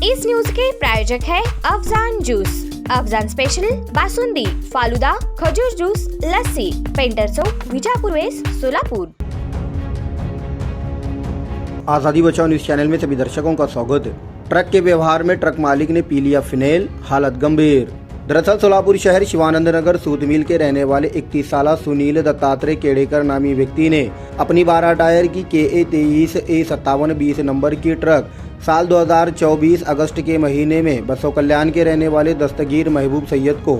इस news के प्रायोजक है Afzan juice. Afzan special basundi, falooda, खजूर जूस, लस्सी, पेंटर चौक, विजापूर वेस्ट, सोलापुर। आज़ादी बचाओ न्यूज़ चैनल में सभी दर्शकों का स्वागत है। ट्रक के व्यवहार में ट्रक मालिक ने पी लिया फिनेल, हालत गंभीर। दरअसल सोलापुर शहर शिवानंद नगर सूद मिल के रहने वाले 31 साल सुनील दत्तात्रेय केड़ेकर नामी व्यक्ति ने अपनी 12 टायर की KA 23A5720 नंबर की ट्रक साल 2024 अगस्त के महीने में बसों कल्याण के रहने वाले दस्तगीर महबूब सैयद को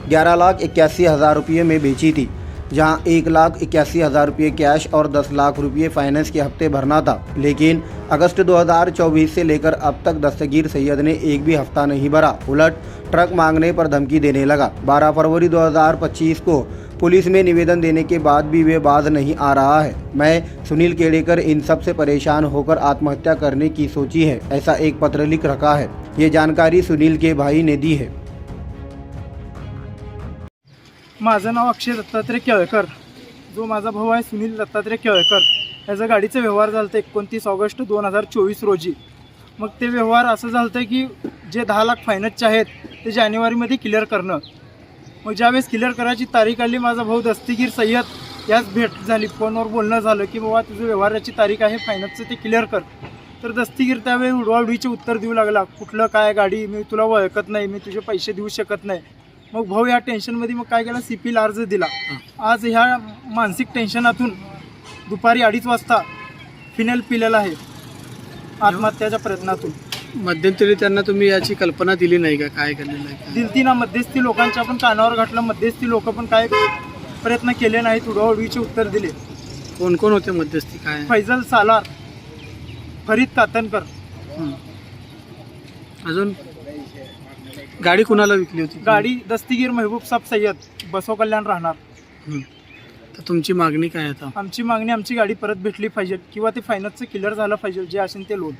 11,81,000 रुपये में बेची थी, जहां 1,81,000 रुपये कैश और 10 लाख रुपये फाइनेंस के हफ्ते भरना था। लेकिन अगस्त 2024 से लेकर अब तक दस्तगीर सैयद ने एक भी हफ्ता नहीं भरा, उलट ट्रक मांगने पर धमकी देने लगा। 12 फरवरी 2025 को पुलिस में निवेदन देने के बाद भी वे बाज नहीं आ रहा है। मैं सुनील केड़ेकर इन सब से परेशान होकर आत्महत्या करने की सोची है, ऐसा एक पत्र लिख रखा है। ये जानकारी सुनील के भाई ने दी है। माझं नाव अक्षय दत्तात्रय केळकर, जो माझा भाऊ आहे सुनील दत्तात्रय केळकर, याचा गाडीचा व्यवहार झाला होता 29 ऑगस्ट 2024 रोजी। मग ते व्यवहार असं झालं होतं की जे 10 लाख फायनान्सचे आहेत ते जानेवारीमध्ये क्लिअर करणं। मग ज्यावेळेस क्लिअर करायची तारीख आली, माझा भाऊ दस्तगीर सय्यद याच भेट झाली, फोनवर बोलणं झालं की बाबा तुझं व्यवहाराची तारीख आहे, फायनान्सचं ते क्लिअर कर। तर दस्तगीर त्यावेळी उडवाउडवीचे उत्तर देऊ लागला, कुठलं काय गाडी, मी तुला ओळखत नाही, मी तुझे पैसे देऊ शकत नाही। मग भाऊ या टेन्शनमध्ये मग काय केलं, CPला अर्ज दिला। आज ह्या मानसिक टेन्शनातून दुपारी 2:30 वाजता फिनेल पिलेला आहे आत्महत्याच्या प्रयत्नातून। मध्यंतरी त्यांना तुम्ही याची कल्पना दिली नाही का, काय करलेलं आहे? दिलती ना, मध्यस्थी लोकांच्या पण कानावर घातलं, मध्यस्थी लोक पण काय प्रयत्न केले नाहीत, उडवाउडवीचे उत्तर दिले। कोण कोण होते मध्यस्थी? काय? फैजल सालार, फरीद कातनकर। अजून गाडी कुणाला विकली होती? गाडी दस्तगीर महबूब साहेब सय्यद, बसो कल्याण राहणार। तर तुमची मागणी काय आता? आमची मागणी, आमची गाडी परत भेटली पाहिजे किंवा ते फायनान्सचं क्लिअर झालं पाहिजे, जे असेल ते लोन।